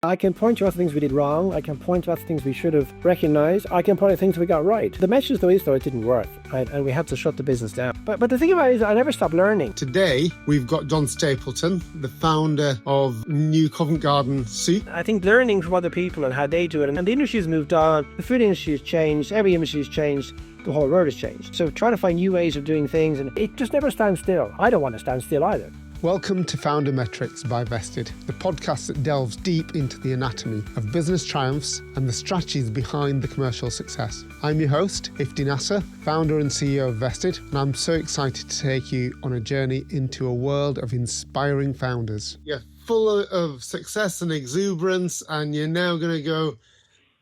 I can point to other things we did wrong. I can point to other things we should have recognized. I can point to things we got right. The message though is it didn't work, right? And we had to shut the business down. But the thing about it is I never stopped learning. Today, we've got John Stapleton, the founder of New Covent Garden Soup. I think learning from other people and how they do it, and the industry has moved on, the food industry has changed, every industry has changed, the whole world has changed. So trying to find new ways of doing things, and it just never stands still. I don't want to stand still either. Welcome to FounderMetrics by Vested, the podcast that delves deep into the anatomy of business triumphs and the strategies behind the commercial success. I'm your host, Ifti Nasser, founder and CEO of Vested, and I'm so excited to take you on a journey into a world of inspiring founders. You're full of success and exuberance, and you're now going to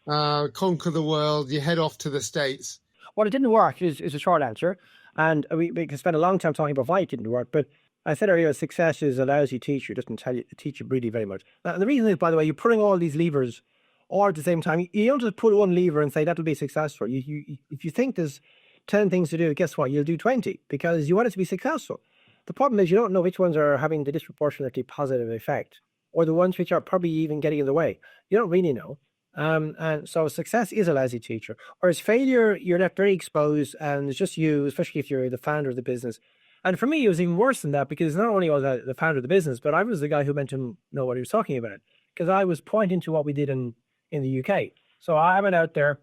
go conquer the world. You head off to the States. Well, it didn't work is a short answer, and we can spend a long time talking about why it didn't work, but I said earlier, success is a lousy teacher. It doesn't teach you really very much. And the reason is, by the way, you're putting all these levers all at the same time. You don't just put one lever and say that'll be successful. If you think there's 10 things to do, guess what? You'll do 20 because you want it to be successful. The problem is you don't know which ones are having the disproportionately positive effect or the ones which are probably even getting in the way. You don't really know. And so success is a lousy teacher. Whereas failure, you're left very exposed and it's just you, especially if you're the founder of the business. And for me, it was even worse than that because not only was I the founder of the business, but I was the guy who meant to know what he was talking about because I was pointing to what we did in the UK. So I went out there,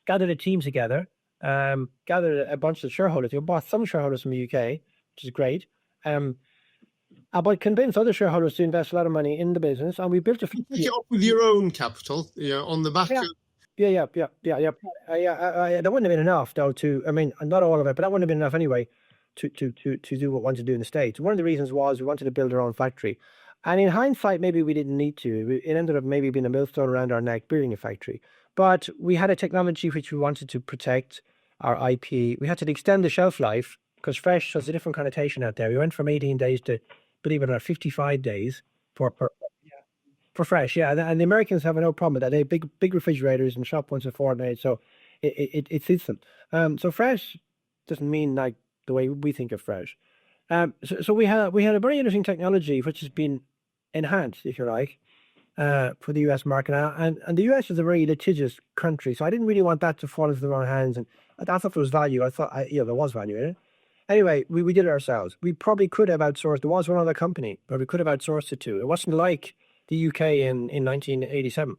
gathered a team together, gathered a bunch of shareholders. We bought some shareholders from the UK, which is great. But convinced other shareholders to invest a lot of money in the business. And we built a... Pick it up with your own capital, on the back of... Yeah. That wouldn't have been enough, though, not all of it, but that wouldn't have been enough anyway. To do what we wanted to do in the States. One of the reasons was we wanted to build our own factory. And in hindsight, maybe we didn't need to. It ended up maybe being a millstone around our neck building a factory. But we had a technology which we wanted to protect, our IP. We had to extend the shelf life because fresh has a different connotation out there. We went from 18 days to, believe it or not, 55 days for fresh. Yeah, and the Americans have no problem with that. They have big refrigerators and shop once a fortnight, so it suits them. So fresh doesn't mean like the way we think of fresh. So we had a very interesting technology which has been enhanced, if you like, for the US market. And the US is a very litigious country, so I didn't really want that to fall into the wrong hands. And I thought there was value. I thought, there was value in it. Anyway, we did it ourselves. We probably could have outsourced. There was one other company, but we could have outsourced it to. It wasn't like the UK in 1987.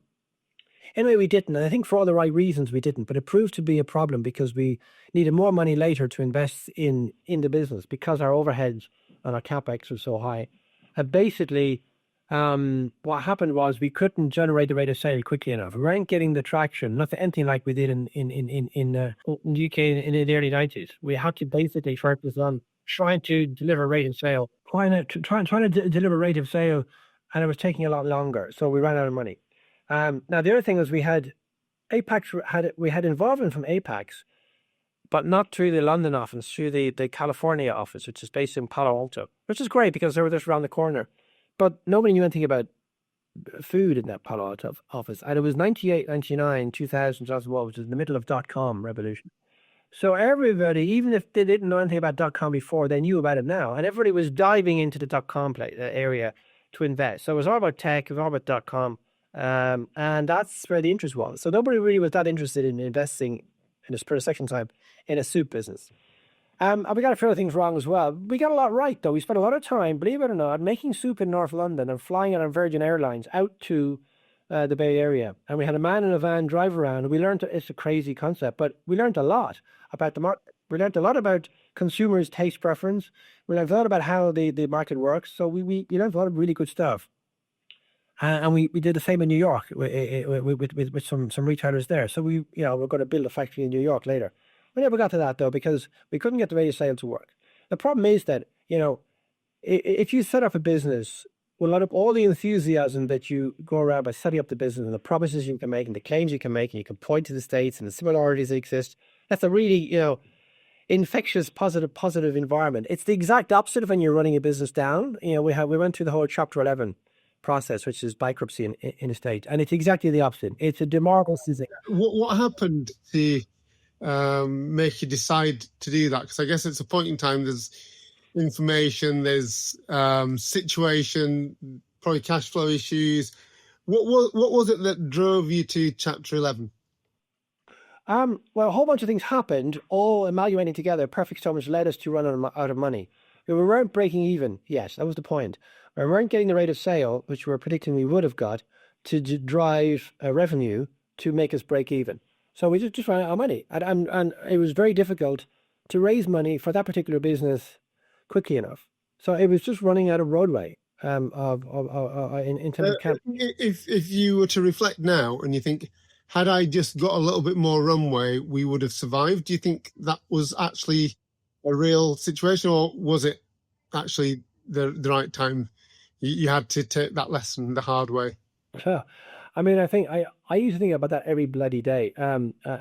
Anyway, we didn't, and I think for all the right reasons we didn't, but it proved to be a problem because we needed more money later to invest in the business because our overheads and our capex was so high. And basically, what happened was we couldn't generate the rate of sale quickly enough. We weren't getting the traction, anything like we did in the UK in the early 90s. We had to basically focus on trying to deliver rate of sale, trying to deliver rate of sale, and it was taking a lot longer. So we ran out of money. Now the other thing was we had involvement from Apex, but not through the London office, through the California office, which is based in Palo Alto, which is great because they were just around the corner. But nobody knew anything about food in that Palo Alto office. And it was 98, 99, 2000, 2001, which was in the middle of .com revolution. So everybody, even if they didn't know anything about .com before, they knew about it now. And everybody was diving into the .com area to invest. So it was all about tech, it was all about .com. And that's where the interest was. So nobody really was that interested in investing for a second time in a soup business. And we got a few other things wrong as well. We got a lot right, though. We spent a lot of time, believe it or not, making soup in North London and flying it on Virgin Airlines out to the Bay Area. And we had a man in a van drive around. And we learned, it's a crazy concept, but we learned a lot about the market. We learned a lot about consumers' taste preference. We learned a lot about how the market works. So we learned a lot of really good stuff. And we did the same in New York with some retailers there. So we're going to build a factory in New York later. We never got to that though because we couldn't get the rate of sale to work. The problem is that if you set up a business with a lot of all the enthusiasm that you go around by setting up the business and the promises you can make and the claims you can make and you can point to the States and the similarities that exist, that's a really infectious positive environment. It's the exact opposite of when you're running a business down. We went through the whole Chapter 11 process, which is bankruptcy in a state, and it's exactly the opposite. It's a demoralizing. What happened to make you decide to do that? Because I guess it's a point in time. There's information, there's situation, probably cash flow issues. What was it that drove you to Chapter 11? Well, a whole bunch of things happened, all amalgamating together. Perfect storm, which led us to run out of money. We weren't breaking even. Yes, that was the point. We weren't getting the rate of sale, which we were predicting we would have got, to drive revenue to make us break even. So we just ran out of money, and it was very difficult to raise money for that particular business quickly enough. So it was just running out of roadway in terms of camp. If you were to reflect now and you think, had I just got a little bit more runway, we would have survived. Do you think that was actually a real situation, or was it actually the right time? You had to take that lesson the hard way. Yeah. I mean, I think I used to think about that every bloody day.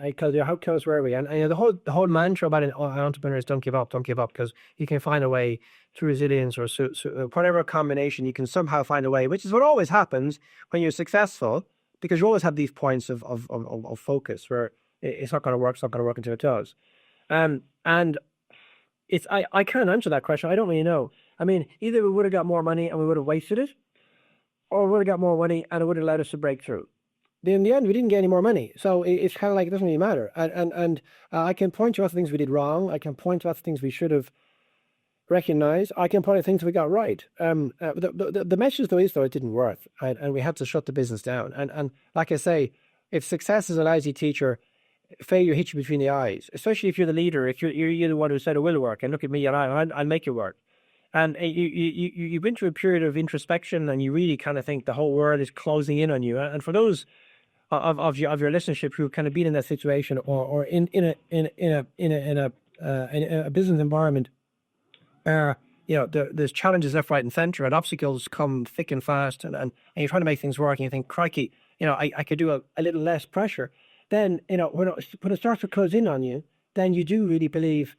Because how close were we? And the whole mantra about an entrepreneur is don't give up, because you can find a way through resilience or whatever combination. You can somehow find a way, which is what always happens when you're successful, because you always have these points of focus where it's not going to work, until it does. And it's I can't answer that question. I don't really know. I mean, either we would have got more money and we would have wasted it, or we would have got more money and it would have allowed us to break through. In the end, we didn't get any more money. So it's kind of like, it doesn't really matter. And I can point to other things we did wrong. I can point to other things we should have recognized. I can point to things we got right. The message though is, it didn't work. And we had to shut the business down. And like I say, if success is a lousy teacher, failure hits you between the eyes, especially if you're the leader, if you're the one who said it will work, and look at me, and I'll make it work. And you've been through a period of introspection, and you really kind of think the whole world is closing in on you. And for those of your listenership who've kind of been in that situation, or in a business environment, there's challenges left, right, and center, and obstacles come thick and fast, and you're trying to make things work, and you think, crikey, I could do a little less pressure. Then when it starts to close in on you, then you do really believe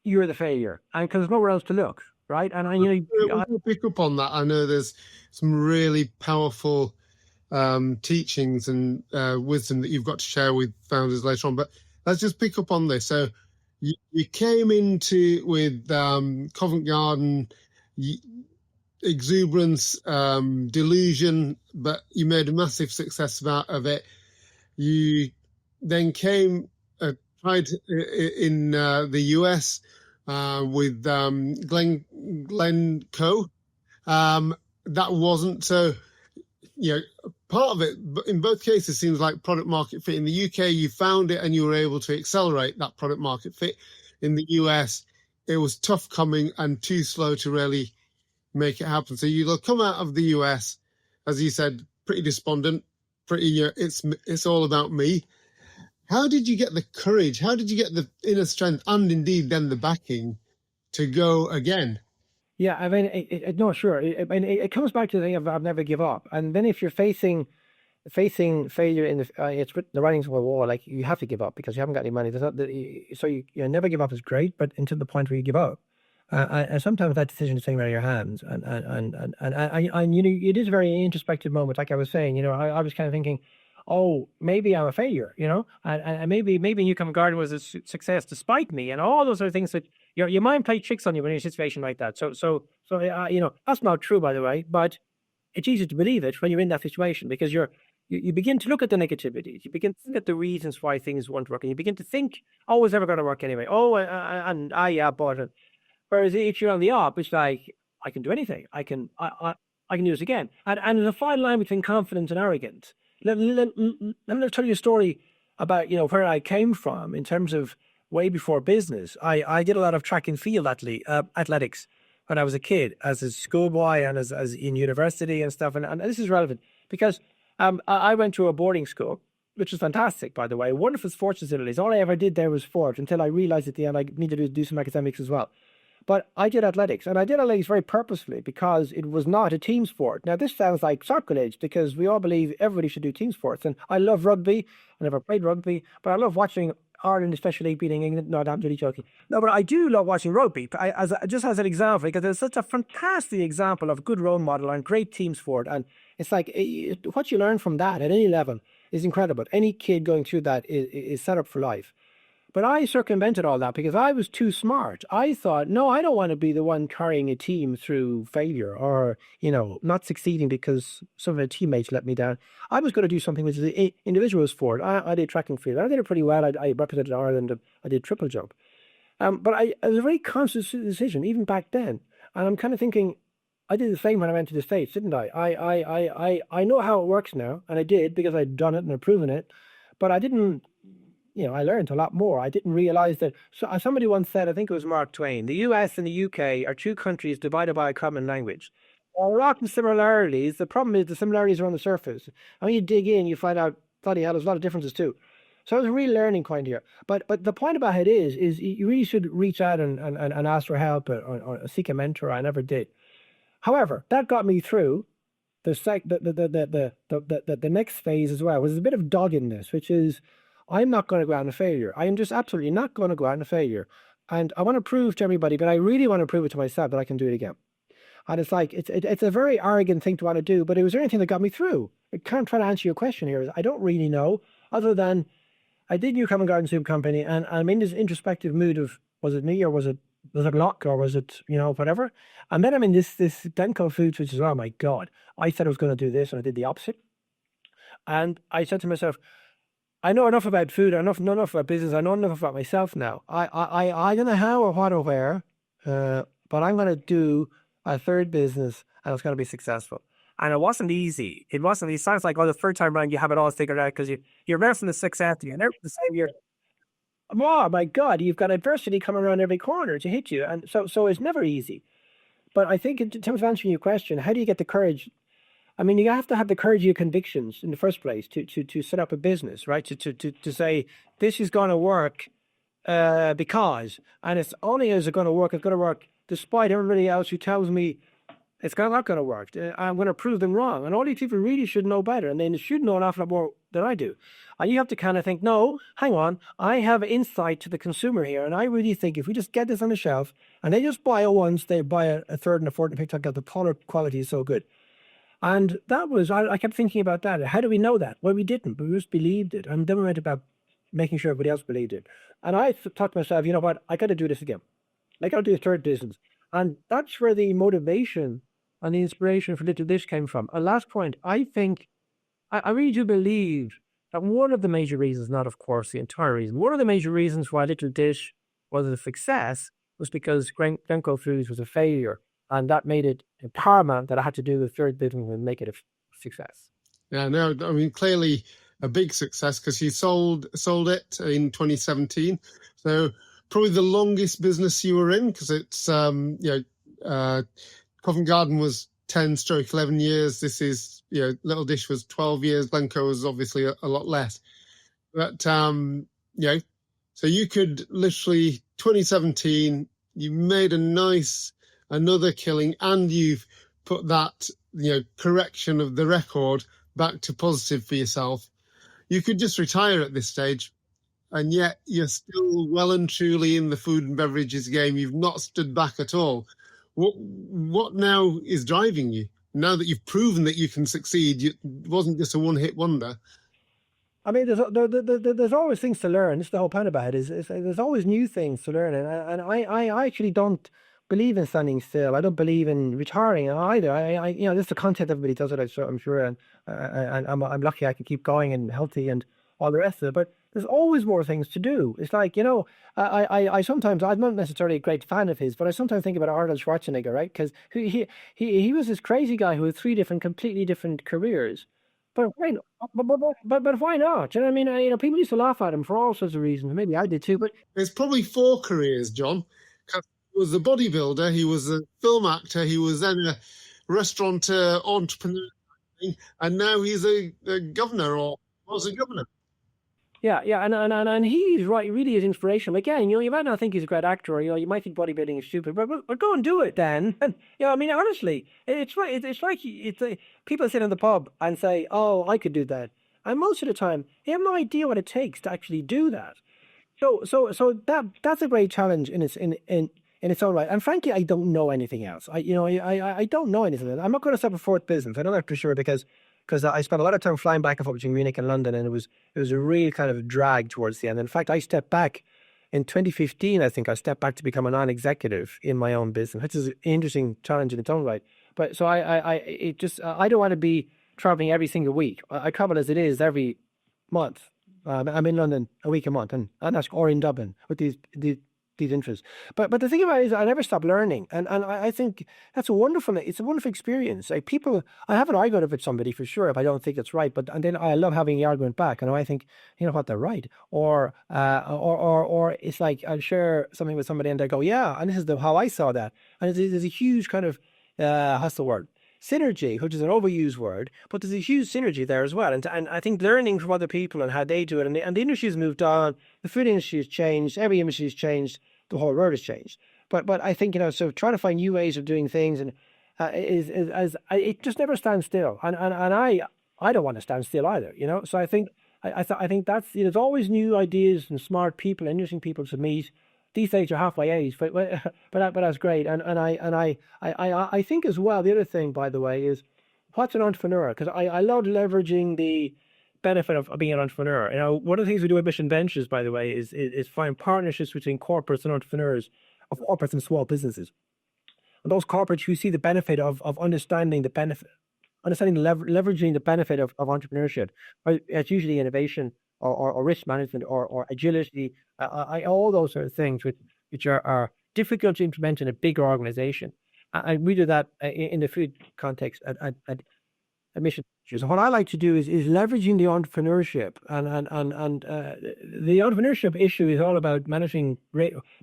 you're the failure, and because there's nowhere else to look, right? And we'll pick up on that. I know there's some really powerful teachings and wisdom that you've got to share with founders later on, but let's just pick up on this. So you came into with Covent Garden, exuberance, delusion, but you made a massive success out of it. You then tried in the US with Glencoe. That wasn't so. Part of it, but in both cases, seems like product market fit. In the UK, you found it and you were able to accelerate that product market fit. In the US, it was tough coming and too slow to really make it happen. So you'll come out of the US, as you said, pretty despondent, it's all about me. How did you get the courage? How did you get the inner strength and indeed then the backing to go again? Yeah, I mean, no, sure. It comes back to the thing of I've never give up. And then if you're facing failure it's written the writings on the wall, like you have to give up because you haven't got any money. So you never give up is great, but until the point where you give up. And sometimes that decision is taken out of your hands. And it is a very introspective moment. Like I was saying, I was kind of thinking, oh, maybe I'm a failure, and maybe Newcomb Garden was a success despite me, and all those other things that your mind plays tricks on you when you're in a situation like that. So that's not true, by the way, but it's easy to believe it when you're in that situation because you begin to look at the negativities, you begin to think at the reasons why things won't work, and you begin to think, oh, it's never going to work anyway. Oh, but whereas if you're on the up, it's like I can do anything. I can do this again, and there's a fine line between confidence and arrogance. Let me tell you a story about, where I came from in terms of way before business. I did a lot of track and field athletics when I was a kid, as a schoolboy and as in university and stuff. And this is relevant because I went to a boarding school, which was fantastic, by the way, wonderful sports facilities. All I ever did there was sport until I realized at the end I needed to do some academics as well. But I did athletics, and I did athletics very purposefully because it was not a team sport. Now, this sounds like sacrilege because we all believe everybody should do team sports. And I love rugby. I never played rugby, but I love watching Ireland, especially beating England. No, I'm really joking. No, but I do love watching rugby, just as an example, because it's such a fantastic example of good role model and great team sport. And it's like what you learn from that at any level is incredible. Any kid going through that is set up for life. But I circumvented all that because I was too smart. I thought, no, I don't want to be the one carrying a team through failure or, not succeeding because some of my teammates let me down. I was going to do something which is an individual sport. I did track and field. I did it pretty well. I represented Ireland. I did triple jump. But it was a very conscious decision, even back then. And I'm kind of thinking, I did the same when I went to the States, didn't I? I know how it works now, and I did because I'd done it and I'd proven it. But I didn't, I learned a lot more. I didn't realize that. So somebody once said, I think it was Mark Twain, the US and the UK are two countries divided by a common language. There are often similarities. The problem is the similarities are on the surface. And when you dig in, you find out, bloody hell, there's a lot of differences too. So it was a real learning point here. But the point about it is you really should reach out and ask for help or seek a mentor. I never did. However, that got me through the next phase as well, was a bit of doggedness, which is I'm not going to go out in failure. I am just absolutely not going to go out in failure. And I want to prove to everybody, but I really want to prove it to myself that I can do it again. And it's like, it's a very arrogant thing to want to do, but it was the only thing that got me through. I can't try to answer your question here. I don't really know, other than I did New Common Garden Soup Company, and I'm in this introspective mood of, was it me or was it luck or was it, whatever? And then I'm in this Glencoe Foods, which is, oh my God, I said I was going to do this and I did the opposite. And I said to myself, I know enough about food, I know enough about business, I know enough about myself now. I don't know how or what or where, but I'm going to do a third business and it's going to be successful. And it wasn't easy. It sounds like, the third time around you have it all figured out because you're there from the success, you're there from the same year. Oh my God, you've got adversity coming around every corner to hit you. And so it's never easy. But I think in terms of answering your question, how do you get the courage? I mean, you have to have the courage of your convictions in the first place to set up a business, right? To say, this is going to work because, and it's only as it's going to work despite everybody else who tells me it's not going to work. I'm going to prove them wrong. And all these people really should know better. And they should know an awful lot more than I do. And you have to kind of think, no, hang on. I have insight to the consumer here. And I really think if we just get this on the shelf and they just buy it once, they buy a third and a fourth and pick because the product quality is so good. And that was, I kept thinking about that. How do we know that? Well, we didn't, but we just believed it. And then we went about making sure everybody else believed it. And I thought to myself, you know what? I got to do this again. I got to do a third business. And that's where the motivation and the inspiration for Little Dish came from. A last point, I think, I really do believe that one of the major reasons, not of course the entire reason, one of the major reasons why Little Dish was a success was because Glencoe Foods was a failure. And that made it paramount that I had to do the third business and make it a success. Yeah, no, I mean, clearly a big success because you sold it in 2017. So probably the longest business you were in because it's, Covent Garden was 10/11 years. This is, Little Dish was 12 years. Glencoe was obviously a lot less. But, so you could literally, 2017, you made another killing and you've put that, correction of the record back to positive for yourself. You could just retire at this stage. And yet you're still well and truly in the food and beverages game. You've not stood back at all. What now is driving you? Now that you've proven that you can succeed, it wasn't just a one-hit wonder. I mean, there's always things to learn. This is the whole point about it. Is there's always new things to learn, and I actually don't believe in standing still. I don't believe in retiring either. This is the content everybody does it. I'm sure, and I'm lucky I can keep going and healthy and all the rest of it. But there's always more things to do. It's like, I sometimes, I'm not necessarily a great fan of his, but I sometimes think about Arnold Schwarzenegger, right? Because he was this crazy guy who had three completely different careers. But why not? But why not? Do you know what I mean? People used to laugh at him for all sorts of reasons. Maybe I did too. But there's probably 4 careers, John. He was a bodybuilder, he was a film actor, he was then a restaurateur, entrepreneur, and now he's a governor or was a governor. Yeah, and he's right, really is inspirational. Again, you might not think he's a great actor, or you might think bodybuilding is stupid, but go and do it then. And I mean, honestly, it's like people sit in the pub and say, "Oh, I could do that," and most of the time, they have no idea what it takes to actually do that. So that's a great challenge in its own right. And frankly, I don't know anything else. I don't know anything. I'm not going to set up a fourth business. I know that for sure because I spent a lot of time flying back and forth between Munich and London, and it was a real kind of drag towards the end. In fact, I stepped back in 2015, I think I stepped back to become a non-executive in my own business, which is an interesting challenge in its own right. But so I don't want to be traveling every single week. I travel as it is every month. I'm in London a week a month, and that's or in Dublin with these interests. But the thing about it is I never stop learning, and I think that's a wonderful experience. Like people, I have an argument with somebody for sure if I don't think it's right, and then I love having the argument back, and I think, you know what, they're right. Or it's like I'll share something with somebody and they go, yeah, and this is how I saw that, and there's a huge kind of what's the word? Synergy, which is an overused word, but there's a huge synergy there as well. And I think learning from other people and how they do it, and the industry has moved on, the food industry has changed, every industry has changed, the whole world has changed. But I think, so trying to find new ways of doing things and it just never stands still. And I don't want to stand still either, So I think I think that's there's always new ideas and smart people, interesting people to meet. These days you're halfway age, but that's great. And I think as well, the other thing, by the way, is what's an entrepreneur? Because I love leveraging the benefit of being an entrepreneur. One of the things we do at Mission Ventures, by the way, is find partnerships between corporates and entrepreneurs, of corporates and small businesses. And those corporates who see the benefit of understanding the benefit, leveraging the benefit of entrepreneurship. It's usually innovation or risk management or agility, all those sort of things which are difficult to implement in a bigger organization. And we do that in the food context at Mission Ventures. What I like to do is leveraging the entrepreneurship and the entrepreneurship issue is all about managing,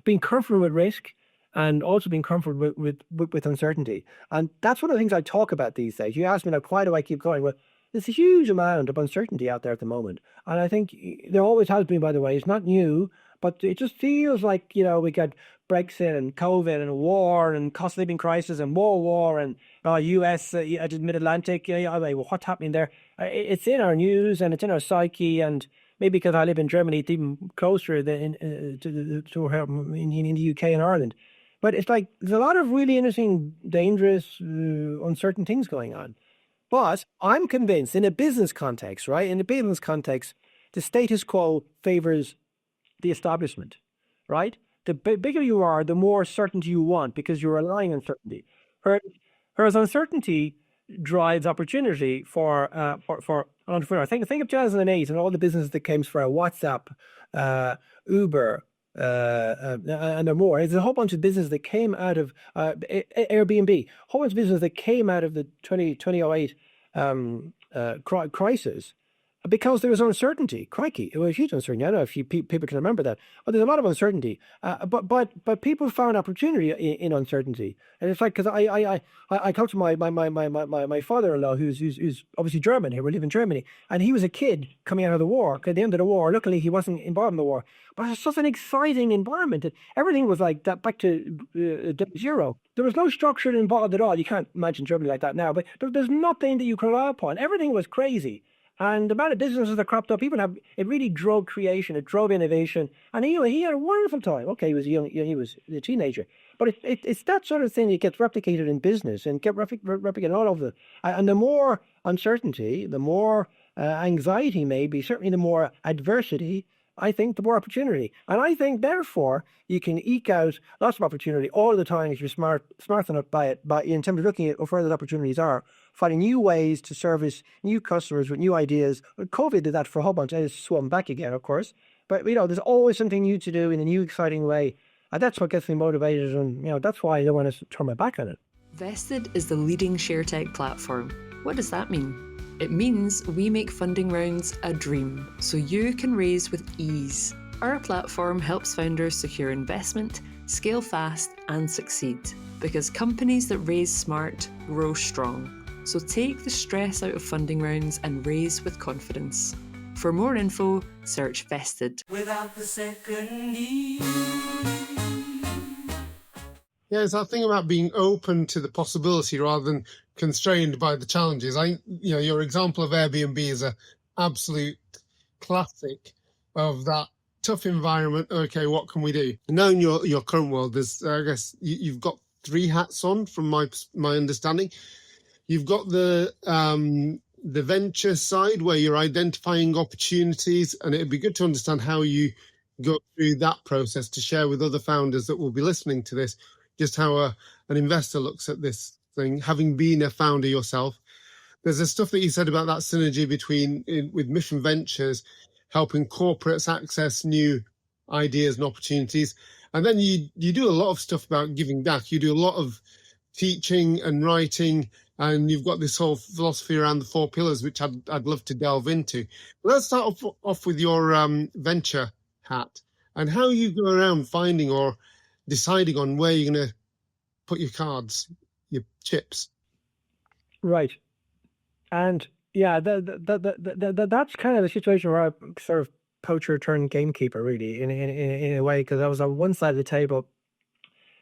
being comfortable with risk, and also being comfortable with uncertainty. And that's one of the things I talk about these days. You ask me, like, why do I keep going? Well, there's a huge amount of uncertainty out there at the moment. And I think there always has been, by the way. It's not new, but it just feels like, we got Brexit and COVID and war and cost of living crisis and war and US, Mid-Atlantic, what's happening there? It's in our news and it's in our psyche, and maybe because I live in Germany, it's even closer than in the UK and Ireland. But it's like there's a lot of really interesting, dangerous, uncertain things going on. But I'm convinced in a business context, right? In a business context, the status quo favors the establishment, right? The bigger you are, the more certainty you want because you're relying on certainty. Whereas uncertainty drives opportunity for an entrepreneur. Think of 2008 and all the businesses that came from WhatsApp, Uber, and there are more. There's a whole bunch of businesses that came out of Airbnb, a whole bunch of businesses that came out of the 2008 crisis because there was uncertainty. Crikey, it was huge uncertainty. I don't know if people can remember that, but there's a lot of uncertainty. But people found opportunity in uncertainty, and it's like because I talked to my father-in-law who's obviously German. He live in Germany, and he was a kid coming out of the war. At the end of the war, luckily he wasn't involved in the war, but it's such an exciting environment. Everything was like that, back to zero. There was no structure involved at all. You can't imagine Germany like that now, but there's nothing that you can rely upon. Everything was crazy. And the amount of businesses that cropped up, it really drove creation, it drove innovation, and he had a wonderful time. Okay, he was young, he was a teenager, but it's that sort of thing that gets replicated in business and get replicated all over. And the more uncertainty, the more anxiety, maybe certainly the more adversity, I think the more opportunity. And I think therefore you can eke out lots of opportunity all the time if you're smart enough by it. But in terms of looking at where those opportunities are, finding new ways to service new customers with new ideas. COVID did that for a whole bunch. It's swum back again, of course. But there's always something new to do in a new, exciting way. And that's what gets me motivated. And that's why I don't want to turn my back on it. Vested is the leading ShareTech platform. What does that mean? It means we make funding rounds a dream, so you can raise with ease. Our platform helps founders secure investment, scale fast, and succeed. Because companies that raise smart grow strong. So take the stress out of funding rounds and raise with confidence. For more info, search Vested. Without the second need. Yeah, it's that thing about being open to the possibility rather than constrained by the challenges. Your example of Airbnb is an absolute classic of that tough environment. Okay, what can we do? Knowing your current world, there's, I guess, you've got three hats on from my understanding. You've got the venture side where you're identifying opportunities, and it'd be good to understand how you go through that process to share with other founders that will be listening to this, just how an investor looks at this thing, having been a founder yourself. There's the stuff that you said about that synergy with Mission Ventures, helping corporates access new ideas and opportunities. And then you do a lot of stuff about giving back. You do a lot of teaching and writing, and you've got this whole philosophy around the 4 pillars, which I'd love to delve into. Let's start off with your venture hat and how you go around finding or deciding on where you're going to put your cards, your chips. Right. And yeah, that's kind of the situation where I sort of poacher turned gamekeeper, really, in a way, because I was on one side of the table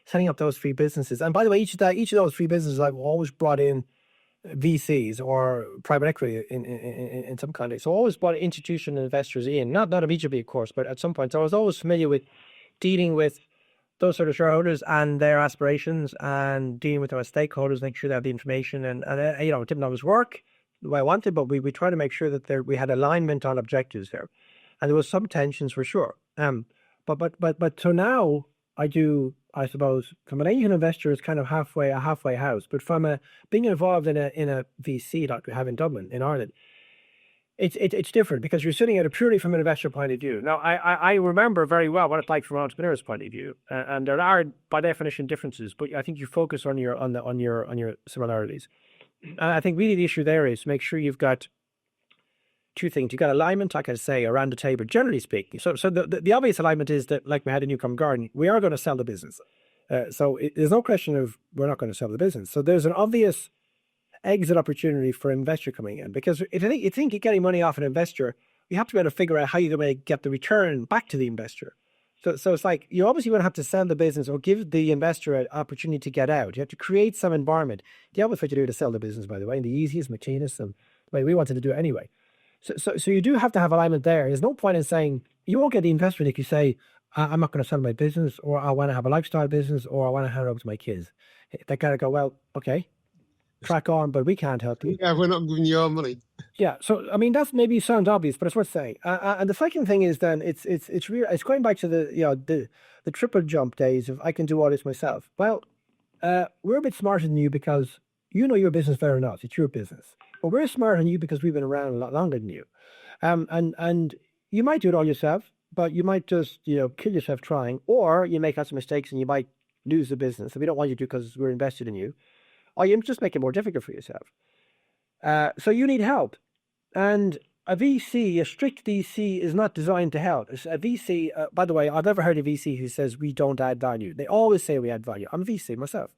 setting up those 3 businesses. And by the way, each of those 3 businesses, I've always brought in VCs or private equity in some kind of. So I always brought institutional investors in, not immediately, of course, but at some point. So I was always familiar with dealing with those sort of shareholders and their aspirations, and dealing with our stakeholders, making sure they have the information. And it didn't always work the way I wanted, but we try to make sure that we had alignment on objectives there, and there was some tensions for sure. But so now I do, I suppose, from an angel investor, it's kind of a halfway house. But from being involved in a VC like we have in Dublin, in Ireland, it's different, because you're sitting at it purely from an investor point of view. Now, I remember very well what it's like from an entrepreneur's point of view, and there are by definition differences, but I think you focus on your similarities. And I think really the issue there is to make sure you've got 2 things. You've got alignment, like I say, around the table, generally speaking. So the obvious alignment is that, like we had in Newcomb Garden, we are going to sell the business. There's no question of we're not going to sell the business. So there's an obvious exit opportunity for an investor coming in, because if you think you're getting money off an investor, you have to be able to figure out how you're going to get the return back to the investor. So it's like you obviously going to have to sell the business or give the investor an opportunity to get out. You have to create some environment. The obvious way to do it is sell the business, by the way, and the easiest, machinist, and the way we wanted to do it anyway. So you do have to have alignment there. There's no point in saying, you won't get the investment if you say, I'm not going to sell my business, or I want to have a lifestyle business, or I want to hand it over to my kids. They got to go, well, okay, crack on, but we can't help you. Yeah, we're not giving you our money. Yeah, so I mean, that's maybe sounds obvious, but it's worth saying. And the second thing is then it's real. It's going back to the triple jump days of I can do all this myself. Well, we're a bit smarter than you because you know your business better than us. It's your business, but we're smarter than you because we've been around a lot longer than you. And you might do it all yourself, but you might just kill yourself trying, or you make lots of mistakes and you might lose the business. And we don't want you to, because we're invested in you, or you just make it more difficult for yourself. So you need help. And a strict VC is not designed to help. A VC, by the way, I've never heard a VC who says we don't add value. They always say we add value. I'm a VC myself.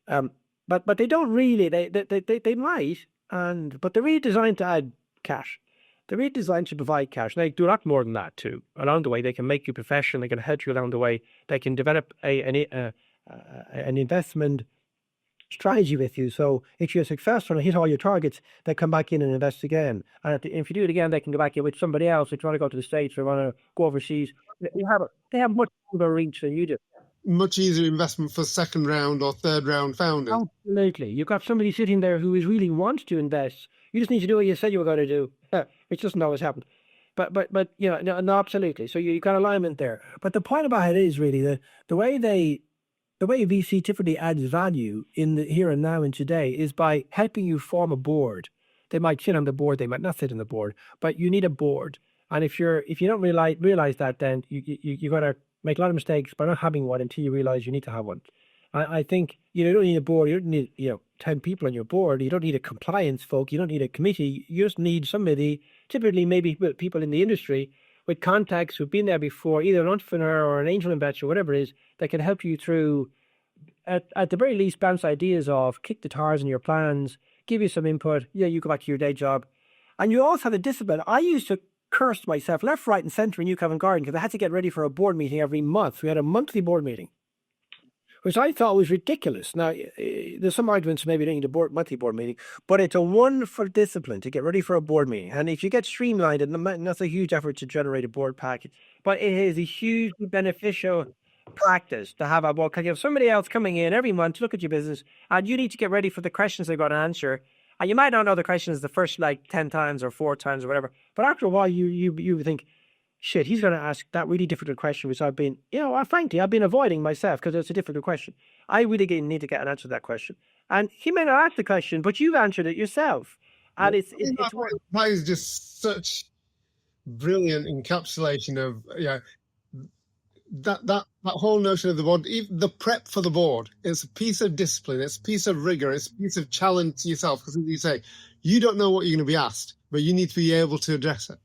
But they don't really, they might, but they're really designed to add cash. They're really designed to provide cash. And they do a lot more than that too. Along the way, they can make you professional. They can help you along the way. They can develop an investment strategy with you. So if you're successful and hit all your targets, they come back in and invest again. And if you do it again, they can go back in with somebody else. If you want to go to the States or want to go overseas, they have much longer reach than you do. Much easier investment for 2nd round or 3rd round founders. Absolutely. You've got somebody sitting there who really wants to invest. You just need to do what you said you were going to do. It doesn't always happen. But no, absolutely. So you've got alignment there. But the point about it is really the way VC typically adds value in the here and now and today is by helping you form a board. They might sit on the board, they might not sit on the board, but you need a board. And if you don't realize that, then you're going to make a lot of mistakes by not having one until you realize you need to have one. I think you don't need a board. You don't need 10 people on your board. You don't need a compliance folk. You don't need a committee. You just need somebody, typically maybe people in the industry with contacts who've been there before, either an entrepreneur or an angel investor, whatever it is, that can help you through, at the very least, bounce ideas off, kick the tires in your plans, give you some input. Yeah, you go back to your day job. And you also have the discipline. I used to curse myself left, right, and centre in Newcomb Garden because I had to get ready for a board meeting every month. We had a monthly board meeting, which I thought was ridiculous. Now, there's some arguments maybe you don't need a monthly board meeting, but it's a wonderful discipline to get ready for a board meeting. And if you get streamlined, and that's a huge effort to generate a board package, but it is a hugely beneficial practice to have a board, because you have somebody else coming in every month to look at your business, and you need to get ready for the questions they've got to answer. And you might not know the questions the first 10 times or 4 times or whatever, but after a while you think, shit, he's going to ask that really difficult question, which I've been, frankly, I've been avoiding myself because it's a difficult question. I really need to get an answer to that question. And he may not ask the question, but you've answered it yourself. And it's that is just such brilliant encapsulation of that whole notion of the board. The prep for the board, it's a piece of discipline, it's a piece of rigor, it's a piece of challenge to yourself, because as you say, you don't know what you're going to be asked, but you need to be able to address it.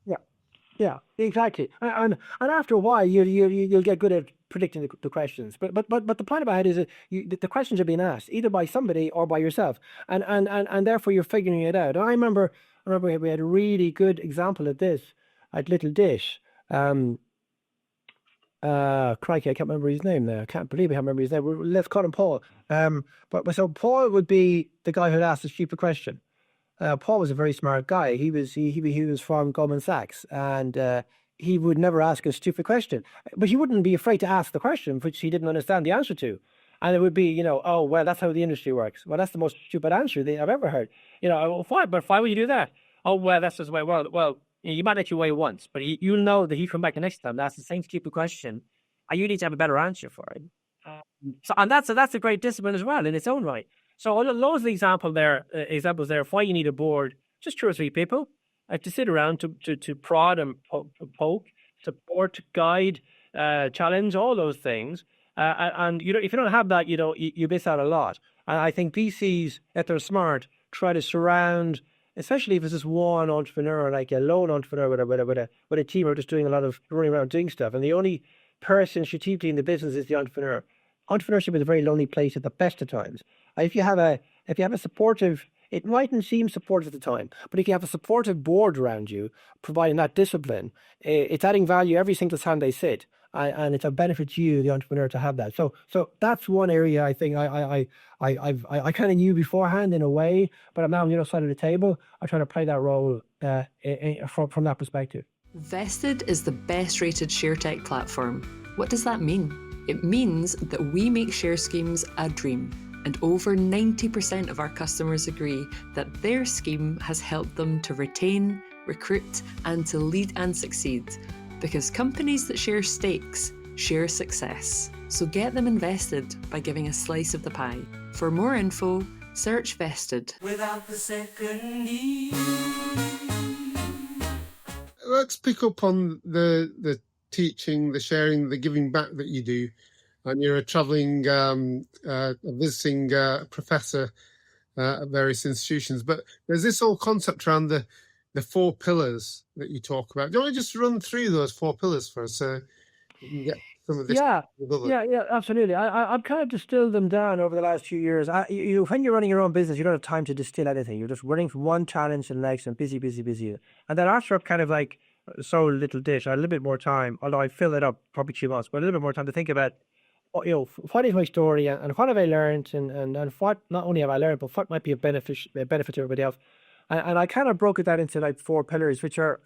Yeah, exactly. And after a while, you'll get good at predicting the questions. But the point about it is that the questions are being asked either by somebody or by yourself, and therefore you're figuring it out. And I remember we had a really good example of this at Little Dish. Crikey, I can't remember his name there. I can't believe I can't remember his name. Let's call him Paul. But so Paul would be the guy who'd ask the stupid question. Paul was a very smart guy. He was from Goldman Sachs, and he would never ask a stupid question. But he wouldn't be afraid to ask the question which he didn't understand the answer to. And it would be, oh, well, that's how the industry works. Well, that's the most stupid answer I've ever heard. Why? But why would you do that? Oh, well, that's just the way. Well, you might let you weigh once, but you'll know that he'll come back the next time. That's the same stupid question, and you need to have a better answer for it. And that's a great discipline as well in its own right. So loads of examples there of why you need a board, just 2 or 3 people to sit around to prod and poke, support, guide, challenge, all those things. And if you don't have that, you miss out a lot. And I think VCs, if they're smart, try to surround, especially if it's just one entrepreneur, like a lone entrepreneur with a team who are just doing a lot of running around doing stuff, and the only person strategically in the business is the entrepreneur. Entrepreneurship is a very lonely place at the best of times. If you have a supportive, it mightn't seem supportive at the time, but if you have a supportive board around you, providing that discipline, it's adding value every single time they sit, and it's a benefit to you, the entrepreneur, to have that. So that's one area I think I kind of knew beforehand in a way, but I'm now on the other side of the table. I try to play that role from that perspective. Vested is the best rated ShareTech platform. What does that mean? It means that we make share schemes a dream, and over 90% of our customers agree that their scheme has helped them to retain, recruit, and to lead and succeed. Because companies that share stakes share success. So get them invested by giving a slice of the pie. For more info, search Vested. Without the second need. Let's pick up on the teaching, the sharing, the giving back that you do. And you're a travelling, visiting professor at various institutions. But there's this whole concept around the 4 pillars that you talk about. Do you want to just run through those 4 pillars for us so we can get some of this? Yeah, absolutely. I've kind of distilled them down over the last few years. When you're running your own business, you don't have time to distill anything. You're just running from one challenge to the next and busy. And then after I've kind of like sold Little Dish, I had a little bit more time, although I filled it up probably 2 months, but a little bit more time to think about, what is my story and what have I learned and what not only have I learned, but what might be a benefit to everybody else. And I kind of broke it down into like 4 pillars, which are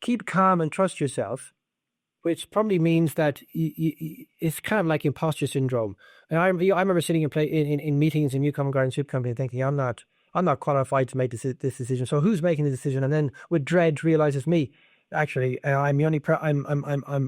keep calm and trust yourself, which probably means that it's kind of like imposter syndrome. And I remember sitting in meetings in Newcomer Garden Soup Company thinking, I'm not qualified to make this decision. So who's making the decision? And then with dread realize it's me. Actually, I'm the only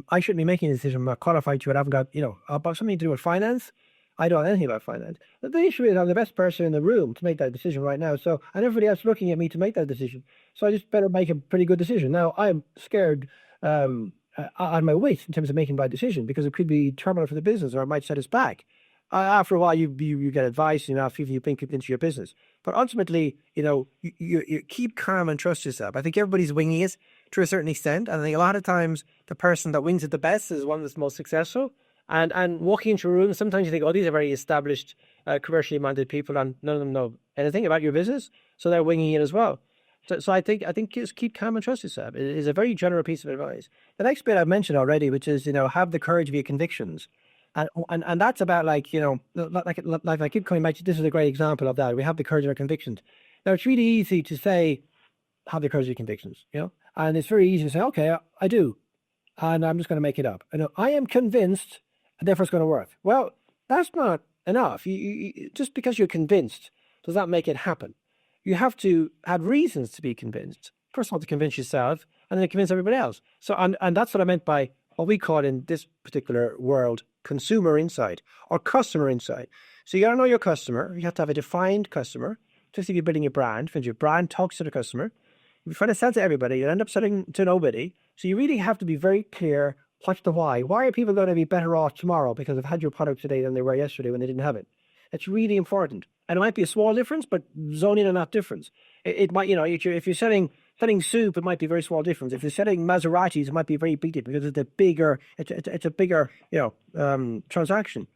I shouldn't be making a decision. I'm not qualified to it. I haven't got, about something to do with finance. I don't know anything about finance. But the issue is I'm the best person in the room to make that decision right now. So, and everybody else looking at me to make that decision. So I just better make a pretty good decision. Now, I'm scared on my wits in terms of making my decision because it could be terminal for the business or it might set us back. After a while, you get advice, after you've been into your business. But ultimately, you keep calm and trust yourself. I think everybody's winging it to a certain extent. And I think a lot of times the person that wings it the best is one that's most successful. And walking into a room, sometimes you think, oh, these are very established, commercially minded people, and none of them know anything about your business, so they're winging it as well. So I think just keep calm and trust yourself. It is a very general piece of advice. The next bit I've mentioned already, which is have the courage of your convictions, and that's about like I keep coming back to. This is a great example of that. We have the courage of our convictions. Now it's really easy to say have the courage of your convictions, and it's very easy to say, okay, I do, and I'm just going to make it up. I am convinced. And therefore it's going to work. Well, that's not enough. You just because you're convinced does not make it happen. You have to have reasons to be convinced. First of all, to convince yourself, and then they convince everybody else. So, and that's what I meant by what we call in this particular world consumer insight or customer insight. So you got to know your customer. You have to have a defined customer. Just if you're building a brand, because your brand talks to the customer. If you're trying to sell to everybody, you'll end up selling to nobody. So you really have to be very clear. What's the why? Why are people going to be better off tomorrow because they've had your product today than they were yesterday when they didn't have it? It's really important. And it might be a small difference, but zone in on that difference. It might, if you're selling soup, it might be a very small difference. If you're selling Maseratis, it might be a very big difference because it's a bigger, transaction.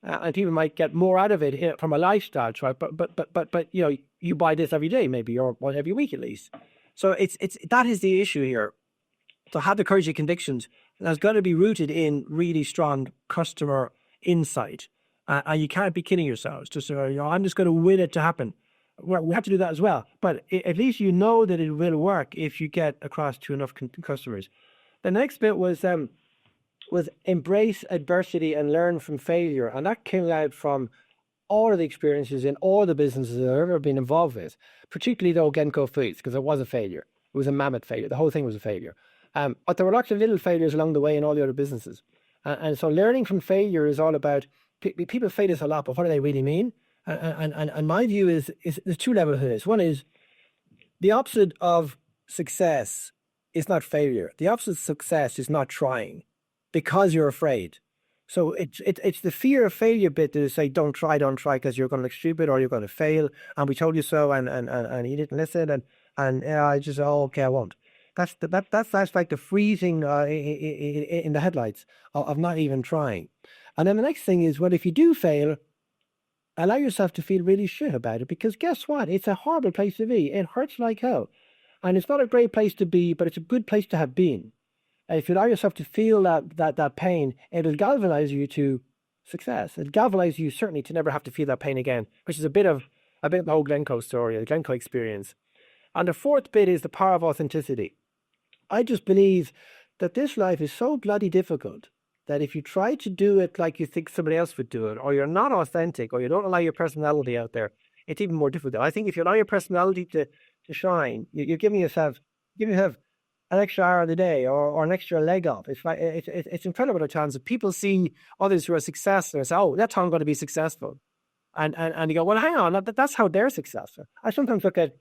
And people might get more out of it from a lifestyle, right? But you buy this every day, maybe, or every week at least. So that is the issue here. So have the courage of convictions. That's got to be rooted in really strong customer insight. And you can't be kidding yourselves. Just I'm just going to win it to happen. Well, we have to do that as well. But at least you know that it will work if you get across to enough customers. The next bit was embrace adversity and learn from failure. And that came out from all of the experiences in all the businesses I've ever been involved with, particularly though Genco Foods, because it was a failure. It was a mammoth failure. The whole thing was a failure. But there were lots of little failures along the way in all the other businesses. And so learning from failure is all about, people say this a lot, but what do they really mean? And my view is there's two levels to this. One is the opposite of success is not failure. The opposite of success is not trying because you're afraid. So it's the fear of failure bit that is say, don't try because you're going to look stupid or you're going to fail. And we told you so, and you didn't listen. And I just, okay, I won't. That's like the freezing in the headlights of not even trying. And then the next thing is, well, if you do fail, allow yourself to feel really shit about it, because guess what? It's a horrible place to be. It hurts like hell. And it's not a great place to be, but it's a good place to have been. And if you allow yourself to feel that pain, it'll galvanize you to success. It'll galvanize you certainly to never have to feel that pain again, which is a bit of the whole Glencoe story, the Glencoe experience. And the fourth bit is the power of authenticity. I just believe that this life is so bloody difficult that if you try to do it like you think somebody else would do it, or you're not authentic, or you don't allow your personality out there, it's even more difficult. I think if you allow your personality to shine, you're giving yourself an extra hour of the day or an extra leg up. It's incredible at times that people see others who are successful and say, oh, that's how I'm going to be successful. And you go, well, hang on, that's how they're successful. I sometimes look at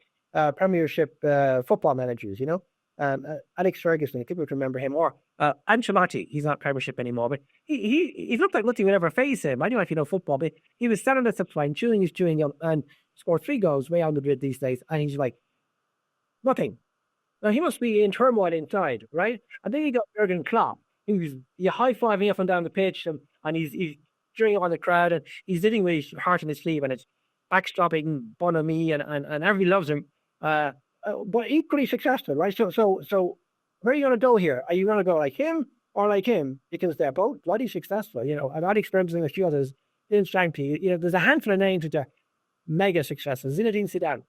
Premiership football managers, Alex Ferguson, people would remember him, or Ancelotti. He's not Premiership anymore, but he looked like nothing would ever face him. I don't know if you know football, but he was standing at the line, chewing gum, and scored 3 goals way on the grid these days, and he's like, nothing. Now, he must be in turmoil inside, right? And then you got Jurgen Klopp, who's high-fiving up and down the pitch, and he's cheering on the crowd, and he's sitting with his heart in his sleeve, and it's backstopping bon ami, and everybody loves him. But equally successful, right? So where are you going to go here? Are you going to go like him or like him? Because they're both bloody successful. I've had experience with a few others. In Shankly, there's a handful of names which are mega successful. Zinedine Zidane.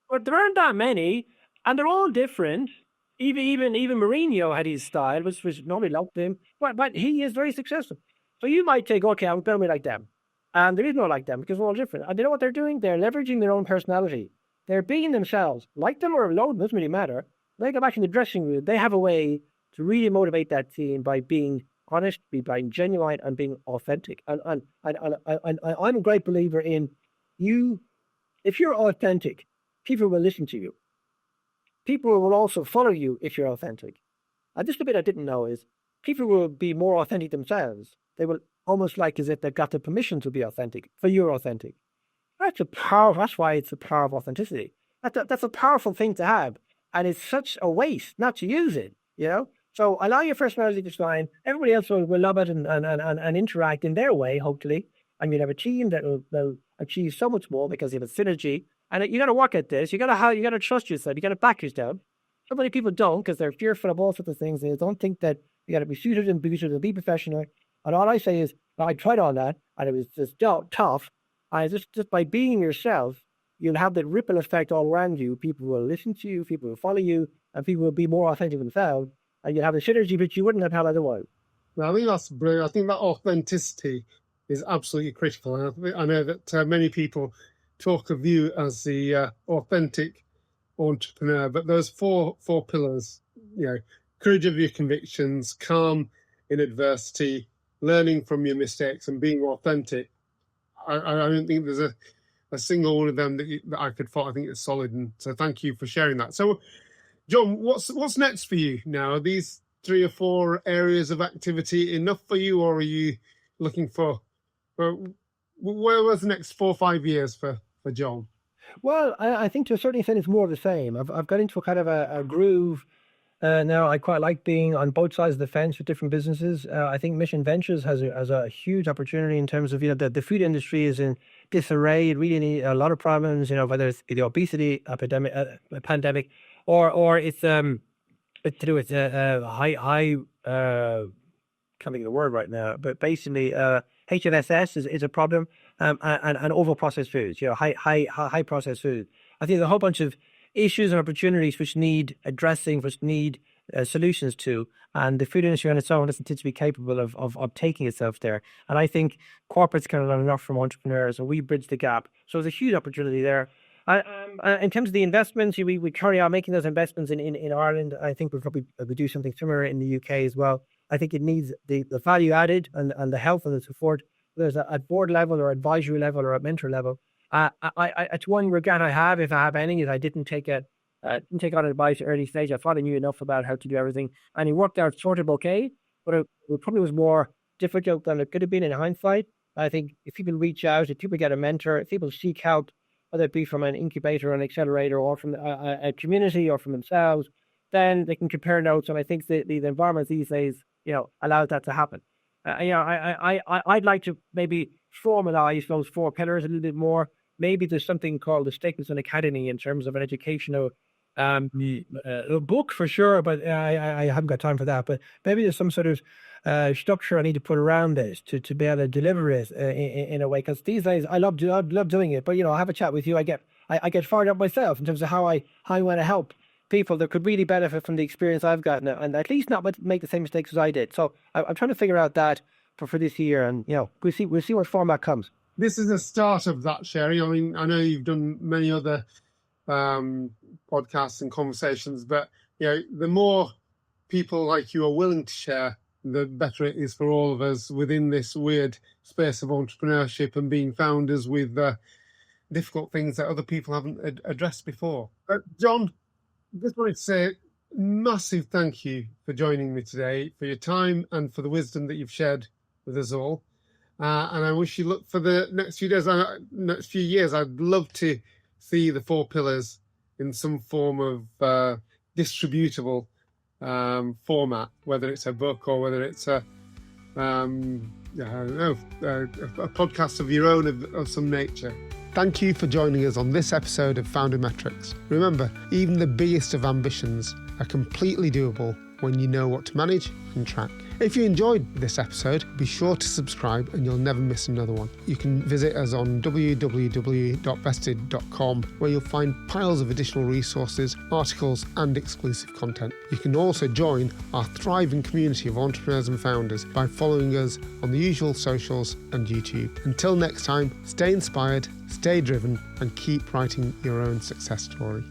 But there aren't that many, and they're all different. Even Mourinho had his style, which nobody loved him. But he is very successful. So you might think, okay, I'm going to be like them. And there is no like them because we're all different. And they know what they're doing? They're leveraging their own personality. They're being themselves, like them or alone, doesn't really matter. They go back in the dressing room. They have a way to really motivate that team by being honest, being genuine, and being authentic. And I'm a great believer in you. If you're authentic, people will listen to you. People will also follow you if you're authentic. And just a bit I didn't know is people will be more authentic themselves. They will almost like as if they've got the permission to be authentic, for you're authentic. That's why it's the power of authenticity. That's a powerful thing to have. And it's such a waste not to use it, So allow your personality to shine. Everybody else will love it and interact in their way, hopefully. And you'll have a team that will achieve so much more because you have a synergy. And you got to work at this. You got to trust yourself. You got to back yourself. So many people don't because they're fearful of all sorts of things. They don't think that you got to be suited and booted and be professional. And all I say is, I tried all that and it was just tough. And just by being yourself, you'll have that ripple effect all around you. People will listen to you, people will follow you, and people will be more authentic themselves. And you'll have the synergy which you wouldn't have had otherwise. Well, I think that's brilliant. I think that authenticity is absolutely critical. And I know that many people talk of you as the authentic entrepreneur, but those four pillars, courage of your convictions, calm in adversity, learning from your mistakes and being authentic. I don't think there's a single one of them that I could fault. I think it's solid. And so thank you for sharing that. So, John, what's next for you now? Are these 3 or 4 areas of activity enough for you, or are you looking for where was the next 4 or 5 years for John? Well, I think to a certain extent it's more of the same. I've got into a kind of a groove now. I quite like being on both sides of the fence with different businesses. I think Mission Ventures has a huge opportunity in terms of, the food industry is in disarray. It really needs a lot of problems, whether it's the obesity epidemic, pandemic, or it's to do with high can't think of the word right now, but basically HFSS is a problem, and over processed foods, high processed food. I think there's a whole bunch of issues and opportunities which need addressing, which need solutions to, and the food industry on its own doesn't seem to be capable of taking itself there. And I think corporates can learn enough from entrepreneurs, and we bridge the gap. So there's a huge opportunity there. In terms of the investments, we carry on making those investments in Ireland. I think we'll probably do something similar in the UK as well. I think it needs the value added and the help and the support. There's at board level or advisory level or at mentor level. It's one regret I have, if I have any, is I didn't take on advice at early stage. I thought I knew enough about how to do everything, and it worked out sort of okay, but it probably was more difficult than it could have been in hindsight. I think if people reach out, if people get a mentor, if people seek help, whether it be from an incubator or an accelerator or from a community or from themselves, then they can compare notes. And I think the environment these days, allows that to happen. I'd like to maybe formalize those 4 pillars a little bit more. Maybe there's something called the Stapleton Academy in terms of an educational book for sure, but I haven't got time for that. But maybe there's some sort of structure I need to put around this to be able to deliver it in a way. Because these days I love doing it, but I have a chat with you. I get fired up myself in terms of how I want to help people that could really benefit from the experience I've gotten, and at least not make the same mistakes as I did. So I'm trying to figure out that for this year, and we'll see what format comes. This is the start of that, Sherry. I mean, I know you've done many other podcasts and conversations, but the more people like you are willing to share, the better it is for all of us within this weird space of entrepreneurship and being founders with difficult things that other people haven't addressed before. John, just wanted to say massive thank you for joining me today, for your time and for the wisdom that you've shared with us all. And I wish you luck for the next few days, next few years. I'd love to see the 4 pillars in some form of distributable format, whether it's a book or whether it's a podcast of your own of some nature. Thank you for joining us on this episode of FounderMetrics. Remember, even the biggest of ambitions are completely doable when you know what to manage and track. If you enjoyed this episode, be sure to subscribe and you'll never miss another one. You can visit us on www.vested.com, where you'll find piles of additional resources, articles and exclusive content. You can also join our thriving community of entrepreneurs and founders by following us on the usual socials and YouTube. Until next time, stay inspired, stay driven and keep writing your own success story.